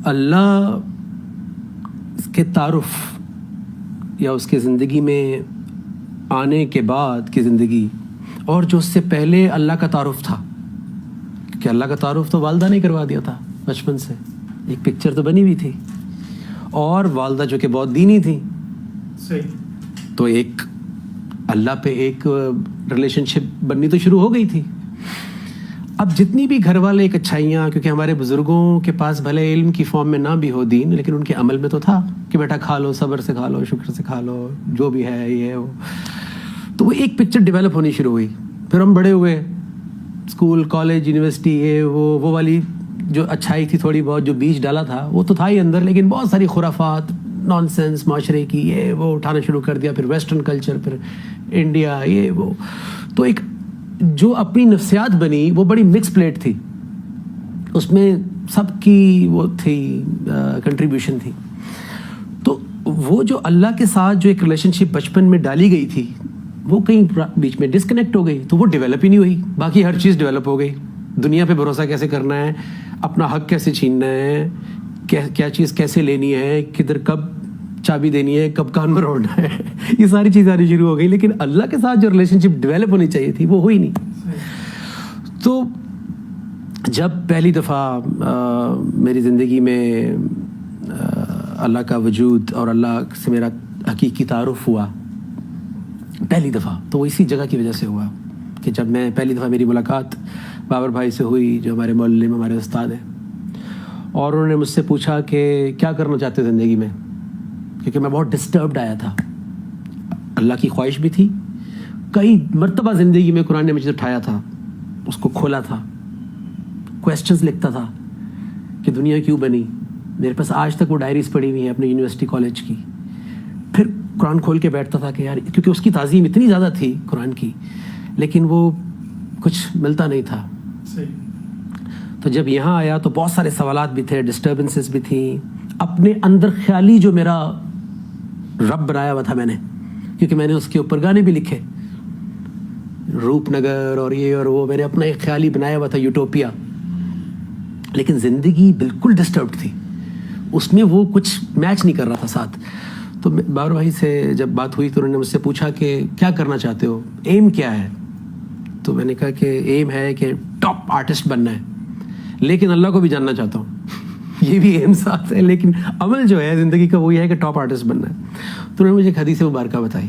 اللہ کے تعارف یا اس کے زندگی میں آنے کے بعد کی زندگی اور جو اس سے پہلے اللہ کا تعارف تھا، کہ اللہ کا تعارف تو والدہ نے کروا دیا تھا بچپن سے، ایک پکچر تو بنی ہوئی تھی، اور والدہ جو کہ بہت دینی تھی، تو ایک اللہ پہ ایک ریلیشن شپ بننی تو شروع ہو گئی تھی۔ اب جتنی بھی گھر والے ایک اچھائیاں، کیونکہ ہمارے بزرگوں کے پاس بھلے علم کی فارم میں نہ بھی ہو دین، لیکن ان کے عمل میں تو تھا کہ بیٹا کھا لو، صبر سے کھا لو، شکر سے کھا لو، جو بھی ہے یہ وہ، تو وہ ایک پکچر ڈیولپ ہونی شروع ہوئی۔ پھر ہم بڑے ہوئے، اسکول، کالج، یونیورسٹی، یہ وہ والی جو اچھائی تھی تھوڑی بہت جو بیج ڈالا تھا وہ تو تھا ہی اندر، لیکن بہت ساری خرافات، نان سینس معاشرے کی یہ وہ اٹھانا شروع کر دیا، پھر ویسٹرن کلچر، پھر انڈیا، یہ وہ، تو ایک جو اپنی نفسیات بنی وہ بڑی مکس پلیٹ تھی، اس میں سب کی وہ تھی کنٹریبیوشن تھی۔ تو وہ جو اللہ کے ساتھ جو ایک ریلیشن شپ بچپن میں ڈالی گئی تھی وہ کہیں بیچ میں ڈسکنیکٹ ہو گئی، تو وہ ڈیولپ ہی نہیں ہوئی، باقی ہر چیز ڈیولپ ہو گئی۔ دنیا پہ بھروسہ کیسے کرنا ہے، اپنا حق کیسے چھیننا ہے، کیا چیز کیسے لینی ہے، کدھر کب چابی دینی ہے، کب کان میں روڑنا ہے، یہ ساری چیزیں آنی شروع ہو گئی، لیکن اللہ کے ساتھ جو ریلیشن شپ ڈیولپ ہونی چاہیے تھی وہ ہوئی نہیں۔ تو جب پہلی دفعہ میری زندگی میں اللہ کا وجود اور اللہ سے میرا حقیقی تعارف ہوا پہلی دفعہ، تو وہ اسی جگہ کی وجہ سے ہوا کہ جب میں پہلی دفعہ میری ملاقات بابر بھائی سے ہوئی جو ہمارے معلم، ہمارے استاد ہیں، اور انہوں نے مجھ سے پوچھا کہ کیا کرنا چاہتے ہو زندگی میں، کیونکہ میں بہت ڈسٹربڈ آیا تھا، اللہ کی خواہش بھی تھی، کئی مرتبہ زندگی میں قرآن نے مجھے اٹھایا تھا، اس کو کھولا تھا، کویسچنز لکھتا تھا کہ دنیا کیوں بنی، میرے پاس آج تک وہ ڈائریز پڑھی ہوئی ہیں اپنے یونیورسٹی کالج کی، پھر قرآن کھول کے بیٹھتا تھا کہ یار، کیونکہ اس کی تعظیم اتنی زیادہ تھی قرآن کی، لیکن وہ کچھ ملتا نہیں تھا۔ تو جب یہاں آیا تو بہت سارے سوالات بھی تھے، ڈسٹربنسز بھی تھیں، اپنے اندر خیالی جو میرا رب بنایا ہوا تھا میں نے، کیونکہ میں نے اس کے اوپر گانے بھی لکھے، روپ نگر اور یہ اور وہ، میں نے اپنا ایک خیالی بنایا ہوا تھا یوٹوپیا، لیکن زندگی بالکل ڈسٹربڈ تھی، اس میں وہ کچھ میچ نہیں کر رہا تھا ساتھ۔ تو بابر بھائی سے جب بات ہوئی تو انہوں نے مجھ سے پوچھا کہ کیا کرنا چاہتے ہو، ایم کیا ہے، تو میں نے کہا کہ ایم ہے کہ ٹاپ آرٹسٹ بننا ہے، لیکن اللہ کو بھی جاننا چاہتا ہوں، یہ بھی ایم ساتھ ہے، لیکن عمل جو ہے زندگی کا وہ یہ ہے کہ ٹاپ آرٹسٹ بننا ہے۔ تو انہوں نے مجھے ایک حدیث مبارکہ بتائی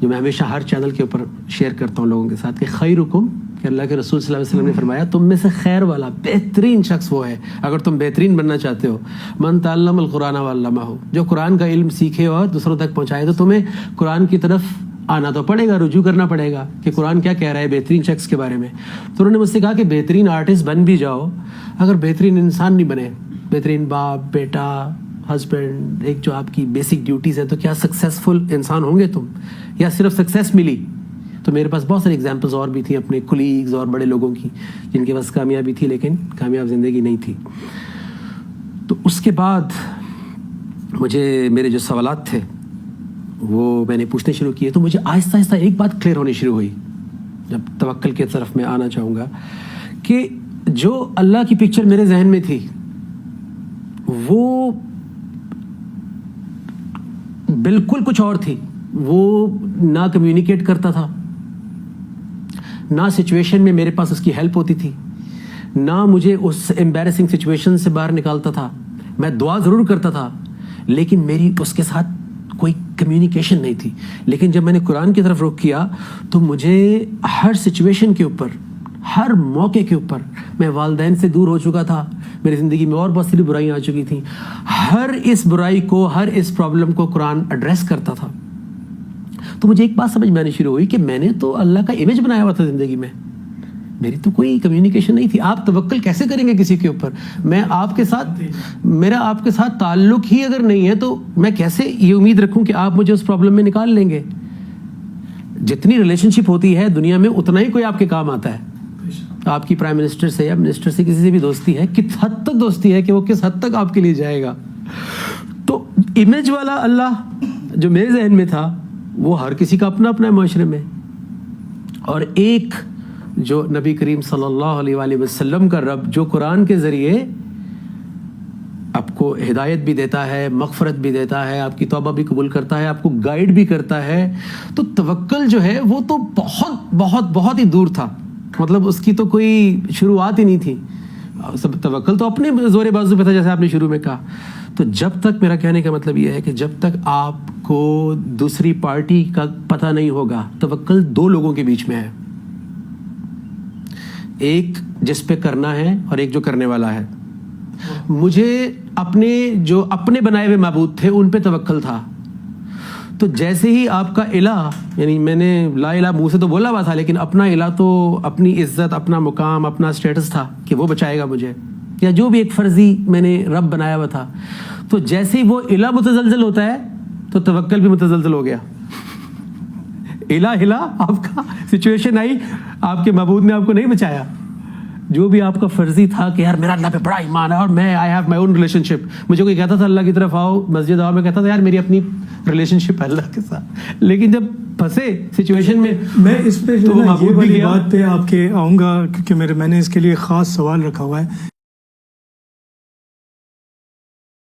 جو میں ہمیشہ ہر چینل کے اوپر شیئر کرتا ہوں لوگوں کے ساتھ، کہ خیرکم، کہ اللہ کے رسول صلی اللہ علیہ وسلم نے فرمایا تم میں سے خیر والا، بہترین شخص وہ ہے، اگر تم بہترین بننا چاہتے ہو، من تعلم القرآن وعلمہ، جو قرآن کا علم سیکھے اور دوسروں تک پہنچائے۔ تو تمہیں قرآن کی طرف آنا تو پڑے گا، رجوع کرنا پڑے گا کہ قرآن کیا کہہ رہا ہے بہترین شخص کے بارے میں۔ تو انہوں نے مجھ سے کہا کہ بہترین آرٹسٹ بن بھی جاؤ، اگر بہترین انسان نہیں بنے، بہترین باپ، بیٹا، ہسبینڈ، ایک جو آپ کی بیسک ڈیوٹیز ہے، تو کیا سکسیزفل انسان ہوں گے تم، یا صرف سکسیس ملی؟ تو میرے پاس بہت ساری ایگزامپلز اور بھی تھیں اپنے کولیگز اور بڑے لوگوں کی جن کے پاس کامیابی تھی لیکن کامیاب زندگی نہیں تھی۔ تو اس کے بعد مجھے میرے جو سوالات تھے وہ میں نے پوچھنے شروع کیے، تو مجھے آہستہ آہستہ ایک بات کلیئر ہونی شروع ہوئی، جب توکل کی طرف میں آنا چاہوں گا، کہ جو اللہ کی پکچر میرے ذہن میں تھی وہ بالکل کچھ اور تھی۔ وہ نہ کمیونیکیٹ کرتا تھا، نہ سچویشن میں میرے پاس اس کی ہیلپ ہوتی تھی، نہ مجھے اس ایمبیرسنگ سچویشن سے باہر نکالتا تھا۔ میں دعا ضرور کرتا تھا لیکن میری اس کے ساتھ کوئی کمیونیکیشن نہیں تھی۔ لیکن جب میں نے قرآن کی طرف رخ کیا تو مجھے ہر سچویشن کے اوپر، ہر موقع کے اوپر، میں والدین سے دور ہو چکا تھا، میری زندگی میں اور بہت سی برائیاں آ چکی تھیں، ہر اس برائی کو، ہر اس پرابلم کو قرآن ایڈریس کرتا تھا۔ تو مجھے ایک بات سمجھ میں آنی شروع ہوئی کہ میں نے تو اللہ کا امیج بنایا ہوا تھا زندگی میں، میری تو کوئی کمیونیکیشن نہیں تھی۔ آپ توکل کیسے کریں گے کسی کے اوپر؟ میں آپ کے ساتھ، میرا آپ کے ساتھ تعلق ہی اگر نہیں ہے تو میں کیسے یہ امید رکھوں کہ آپ مجھے اس پرابلم میں نکال لیں گے؟ جتنی ریلیشن شپ ہوتی ہے دنیا میں اتنا ہی کوئی آپ کے کام آتا ہے۔ آپ کی پرائم منسٹر سے یا منسٹر سے کسی سے بھی دوستی ہے، کس حد تک دوستی ہے کہ وہ کس حد تک آپ کے لیے جائے گا۔ تو امیج والا اللہ جو میرے ذہن میں تھا وہ ہر کسی کا اپنا اپنا ہے معاشرے میں، اور ایک جو نبی کریم صلی اللہ علیہ وآلہ وسلم کا رب جو قرآن کے ذریعے آپ کو ہدایت بھی دیتا ہے, مغفرت بھی دیتا ہے, آپ کی توبہ بھی قبول کرتا ہے, آپ کو گائیڈ بھی کرتا ہے. تو توکل جو ہے وہ تو بہت بہت بہت ہی دور تھا, مطلب اس کی تو کوئی شروعات ہی نہیں تھی. سب توکل تو اپنے زور بازو پہ تھا, جیسے آپ نے شروع میں کہا. تو جب تک, میرا کہنے کا مطلب یہ ہے کہ جب تک آپ کو دوسری پارٹی کا پتہ نہیں ہوگا, توکل دو لوگوں کے بیچ میں ہے, ایک جس پہ کرنا ہے اور ایک جو کرنے والا ہے. مجھے اپنے بنائے ہوئے معبود تھے ان پہ توکل تھا. تو جیسے ہی آپ کا الہ, یعنی میں نے لا الہ منہ سے تو بولا ہوا تھا, لیکن اپنا الہ تو اپنی عزت, اپنا مقام, اپنا اسٹیٹس تھا کہ وہ بچائے گا مجھے, یا جو بھی ایک فرضی میں نے رب بنایا ہوا تھا. تو جیسے ہی وہ الہ متزلزل ہوتا ہے تو توکل بھی متزلزل ہو گیا. الہ ہلا, آپ کا سچویشن آئی, آپ کے معبود نے آپ کو نہیں بچایا. جو بھی آپ کا فرضی تھا کہ یار میرا اللہ پہ بڑا ایمان ہے اور میں I have my own relation شپ, مجھے کوئی کہتا تھا اللہ کی طرف آؤ, مسجد آؤ, میں کہتا تھا یار میری اپنی ریلیشن شپ ہے اللہ کے ساتھ. لیکن جب پھنسے سچویشن میں اس پہ جو یہ والی بات پہ آپ کے آؤں گا, کیونکہ میں نے اس کے لیے خاص سوال رکھا ہوا ہے.